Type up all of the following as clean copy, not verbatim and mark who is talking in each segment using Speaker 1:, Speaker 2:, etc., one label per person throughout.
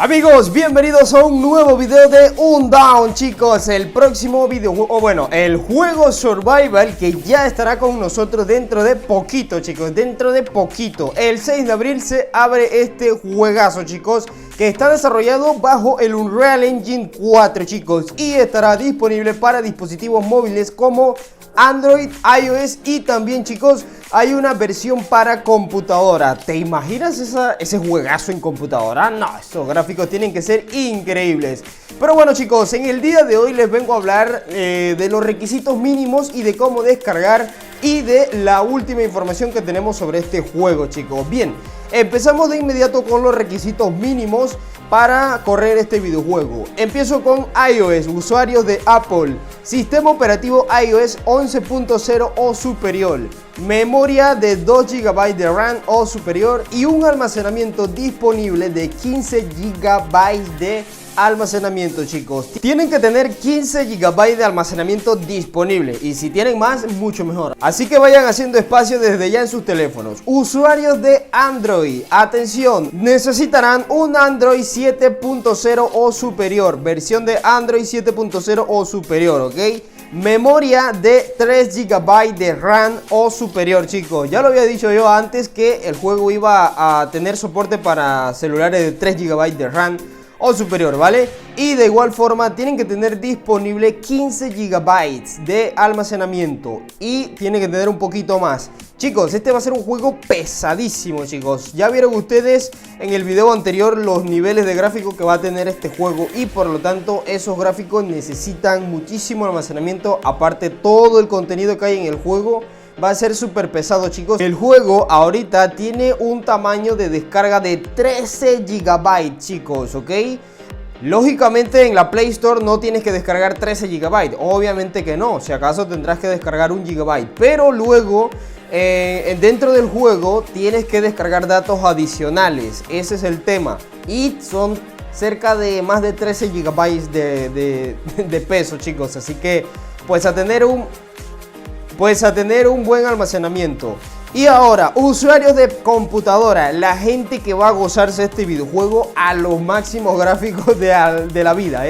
Speaker 1: Amigos, bienvenidos a un nuevo video de Undawn, chicos. El próximo videojuego, el juego Survival que ya estará con nosotros dentro de poquito, chicos. Dentro de poquito, el 6 de abril se abre este juegazo, chicos, que está desarrollado bajo el Unreal Engine 4, chicos, y estará disponible para dispositivos móviles como Android, iOS y también, chicos, hay una versión para computadora. ¿Te imaginas ese juegazo en computadora? No, estos gráficos tienen que ser increíbles. Pero bueno, chicos, en el día de hoy les vengo a hablar de los requisitos mínimos y de cómo descargar y de la última información que tenemos sobre este juego, chicos. Bien, empezamos de inmediato con los requisitos mínimos para correr este videojuego. Empiezo con iOS, usuarios de Apple, sistema operativo iOS 11.0 o superior, memoria de 2 GB de RAM o superior y un almacenamiento disponible de 15 GB de almacenamiento, chicos. Tienen que tener 15 GB de almacenamiento disponible y si tienen más, mucho mejor. Así que vayan haciendo espacio desde ya en sus teléfonos. Usuarios de Android, atención, necesitarán un Android 7.0 o superior, versión de Android 7.0 o superior, ¿ok? Memoria de 3 GB de RAM o superior, chicos. Ya lo había dicho yo antes que el juego iba a tener soporte para celulares de 3 GB de RAM o superior, ¿vale? Y de igual forma tienen que tener disponible 15 GB de almacenamiento y tienen que tener un poquito más. Chicos, este va a ser un juego pesadísimo, chicos. Ya vieron ustedes en el video anterior los niveles de gráfico que va a tener este juego y por lo tanto esos gráficos necesitan muchísimo almacenamiento. Aparte, todo el contenido que hay en el juego va a ser súper pesado, chicos. El juego ahorita tiene un tamaño de descarga de 13 GB, chicos, ¿ok? Lógicamente en la Play Store no tienes que descargar 13 GB. Obviamente que no, si acaso tendrás que descargar 1 GB. Pero luego dentro del juego tienes que descargar datos adicionales. Ese es el tema. Y son cerca de más de 13 GB de peso, chicos. Así que pues a tener un buen almacenamiento. Y ahora, usuarios de computadora, la gente que va a gozarse este videojuego a los máximos gráficos de la vida,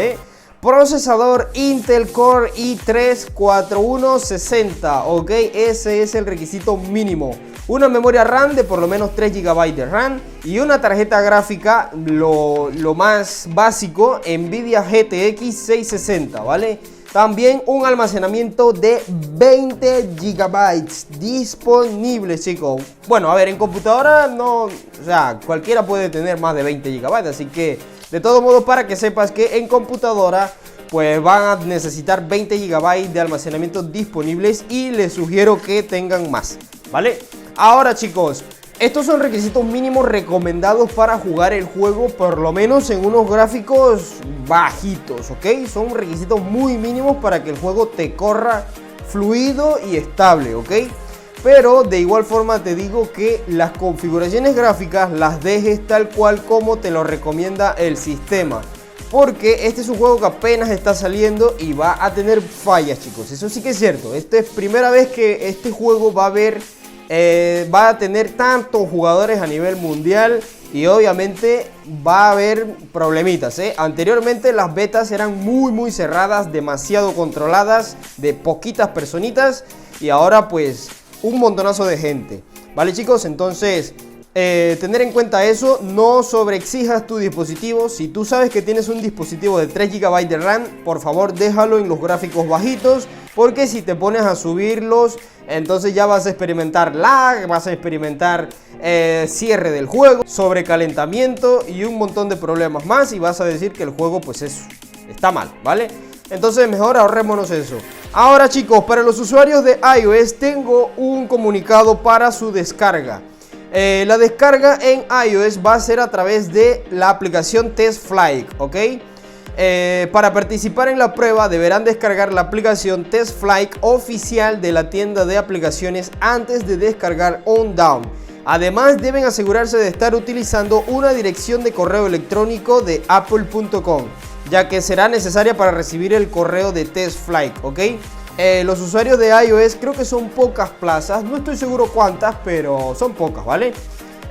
Speaker 1: Procesador Intel Core i3 4160, ok, ese es el requisito mínimo. Una memoria RAM de por lo menos 3 GB de RAM y una tarjeta gráfica, lo más básico, Nvidia GTX 660, ¿vale? También un almacenamiento de 20 GB disponible, chicos. Bueno, a ver, en computadora no, o sea, cualquiera puede tener más de 20 GB, así que de todos modos, para que sepas que en computadora pues van a necesitar 20 GB de almacenamiento disponibles y les sugiero que tengan más, ¿vale? Ahora, chicos, estos son requisitos mínimos recomendados para jugar el juego, por lo menos en unos gráficos bajitos, ¿ok? Son requisitos muy mínimos para que el juego te corra fluido y estable, ¿ok? Pero de igual forma te digo que las configuraciones gráficas las dejes tal cual como te lo recomienda el sistema. Porque este es un juego que apenas está saliendo y va a tener fallas, chicos. Eso sí que es cierto. Esta es primera vez que este juego va a tener tantos jugadores a nivel mundial y obviamente va a haber problemitas, Anteriormente las betas eran muy cerradas, demasiado controladas, de poquitas personitas y ahora pues un montonazo de gente, ¿vale, chicos? Entonces tener en cuenta eso, no sobreexijas tu dispositivo. Si tú sabes que tienes un dispositivo de 3 GB de RAM, por favor déjalo en los gráficos bajitos, porque si te pones a subirlos, entonces ya vas a experimentar lag, vas a experimentar cierre del juego, sobrecalentamiento y un montón de problemas más y vas a decir que el juego pues está mal, ¿vale? Entonces mejor ahorrémonos eso. Ahora, chicos, para los usuarios de iOS tengo un comunicado para su descarga. La descarga en iOS va a ser a través de la aplicación TestFlight, ¿ok? Para participar en la prueba deberán descargar la aplicación TestFlight oficial de la tienda de aplicaciones antes de descargar Undawn. Además deben asegurarse de estar utilizando una dirección de correo electrónico de apple.com, ya que será necesaria para recibir el correo de TestFlight, ¿ok? Los usuarios de iOS creo que son pocas plazas, no estoy seguro cuántas, pero son pocas, ¿vale?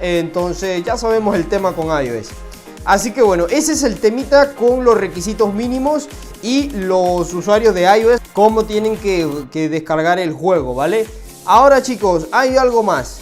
Speaker 1: Entonces ya sabemos el tema con iOS. Así que bueno, ese es el temita con los requisitos mínimos y los usuarios de iOS, cómo tienen que descargar el juego, ¿vale? Ahora chicos, hay algo más.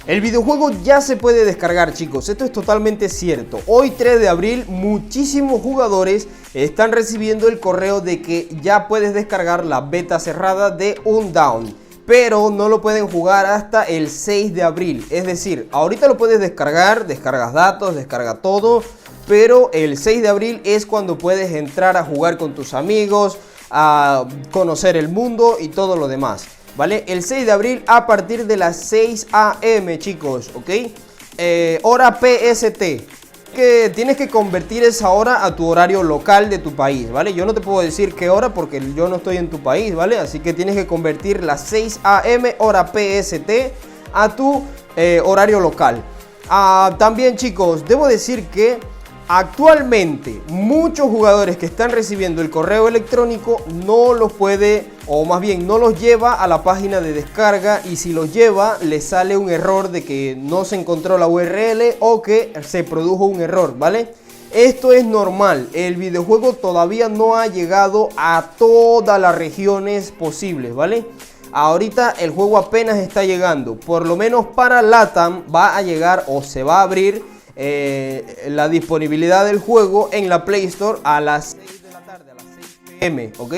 Speaker 1: El videojuego ya se puede descargar, chicos, esto es totalmente cierto. Hoy 3 de abril muchísimos jugadores están recibiendo el correo de que ya puedes descargar la beta cerrada de Undawn, pero no lo pueden jugar hasta el 6 de abril. Es decir, ahorita lo puedes descargar, descargas datos, descarga todo, pero el 6 de abril es cuando puedes entrar a jugar con tus amigos, a conocer el mundo y todo lo demás, ¿vale? El 6 de abril a partir de las 6 AM, chicos, ¿ok? Hora PST. Que tienes que convertir esa hora a tu horario local de tu país, ¿vale? Yo no te puedo decir qué hora porque yo no estoy en tu país, ¿vale? Así que tienes que convertir las 6 AM hora PST a tu horario local. También, chicos, debo decir que actualmente muchos jugadores que están recibiendo el correo electrónico no los puede, o más bien no los lleva a la página de descarga, y si los lleva les sale un error de que no se encontró la URL o que se produjo un error, ¿vale? Esto es normal, el videojuego todavía no ha llegado a todas las regiones posibles, ¿vale? Ahorita el juego apenas está llegando, por lo menos para LATAM va a llegar o se va a abrir la disponibilidad del juego en la Play Store a las 6 de la tarde, a las 6 PM, ¿ok?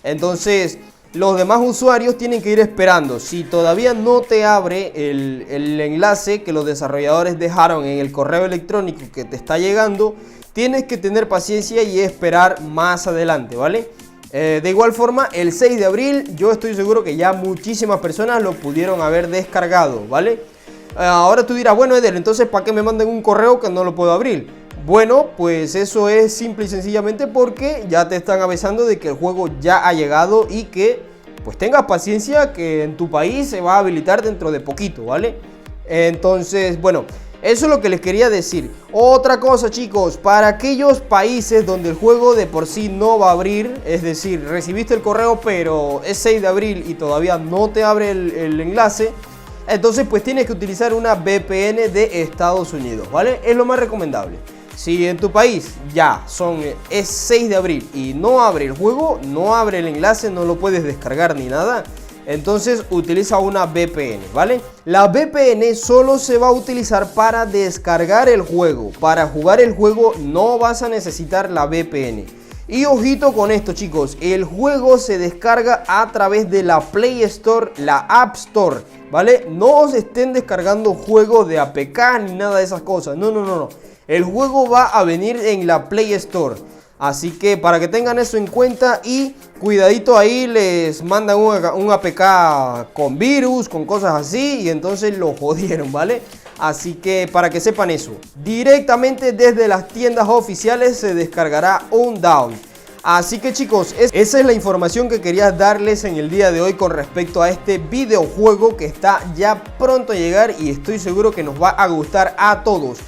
Speaker 1: Entonces los demás usuarios tienen que ir esperando. Si todavía no te abre el enlace que los desarrolladores dejaron en el correo electrónico que te está llegando, tienes que tener paciencia y esperar más adelante, ¿vale? De igual forma, el 6 de abril yo estoy seguro que ya muchísimas personas lo pudieron haber descargado, ¿vale? Ahora tú dirás, bueno Eder, entonces ¿para qué me mandan un correo que no lo puedo abrir? Bueno, pues eso es simple y sencillamente porque ya te están avisando de que el juego ya ha llegado y que pues tengas paciencia, que en tu país se va a habilitar dentro de poquito, ¿vale? Entonces, bueno, eso es lo que les quería decir. Otra cosa, chicos, para aquellos países donde el juego de por sí no va a abrir, es decir, recibiste el correo pero es 6 de abril y todavía no te abre el enlace, entonces pues tienes que utilizar una VPN de Estados Unidos, ¿vale? Es lo más recomendable. Si en tu país ya es 6 de abril y no abre el juego, no abre el enlace, no lo puedes descargar ni nada, entonces utiliza una VPN, ¿vale? La VPN solo se va a utilizar para descargar el juego. Para jugar el juego no vas a necesitar la VPN. Y ojito con esto, chicos, el juego se descarga a través de la Play Store, la App Store, ¿vale? No os estén descargando juegos de APK ni nada de esas cosas, no. El juego va a venir en la Play Store. Así que para que tengan eso en cuenta y cuidadito ahí, les mandan un APK con virus, con cosas así, y entonces lo jodieron, ¿vale? Así que para que sepan eso, directamente desde las tiendas oficiales se descargará Undawn. Así que chicos, esa es la información que quería darles en el día de hoy con respecto a este videojuego que está ya pronto a llegar y estoy seguro que nos va a gustar a todos.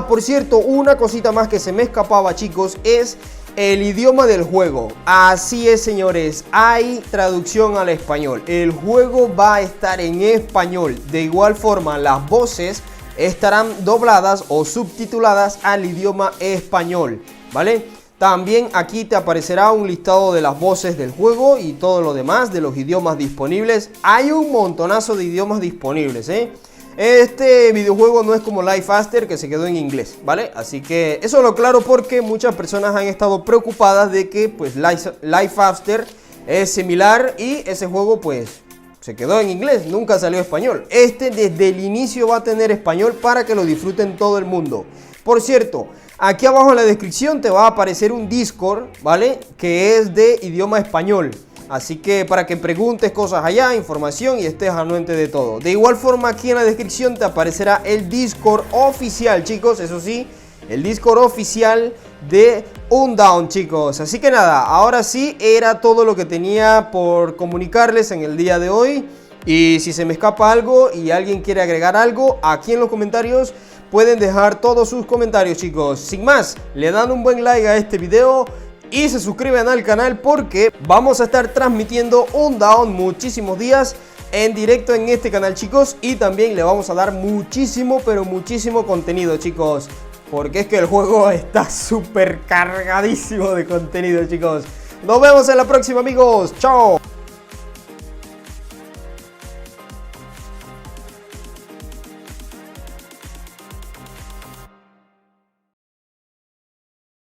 Speaker 1: Por cierto, una cosita más que se me escapaba, chicos, es el idioma del juego. Así es, señores, hay traducción al español. El juego va a estar en español. De igual forma, las voces estarán dobladas o subtituladas al idioma español, ¿vale? También aquí te aparecerá un listado de las voces del juego y todo lo demás de los idiomas disponibles. Hay un montonazo de idiomas disponibles, ¿eh? Este videojuego no es como Life After, que se quedó en inglés, ¿vale? Así que eso lo aclaro porque muchas personas han estado preocupadas de que pues Life After es similar y ese juego pues se quedó en inglés, nunca salió español. Este desde el inicio va a tener español para que lo disfruten todo el mundo. Por cierto, aquí abajo en la descripción te va a aparecer un Discord, ¿vale? Que es de idioma español. Así que para que preguntes cosas allá, información y estés anuente de todo. De igual forma, aquí en la descripción te aparecerá el Discord oficial, chicos. Eso sí, el Discord oficial de Undawn, chicos. Así que nada, ahora sí, era todo lo que tenía por comunicarles en el día de hoy. Y si se me escapa algo y alguien quiere agregar algo, aquí en los comentarios pueden dejar todos sus comentarios, chicos. Sin más, le dan un buen like a este video y se suscriben al canal porque vamos a estar transmitiendo Undawn muchísimos días en directo en este canal, chicos. Y también le vamos a dar muchísimo, pero muchísimo contenido, chicos. porque es que el juego está súper cargadísimo de contenido, chicos. Nos vemos en la próxima, amigos. Chao.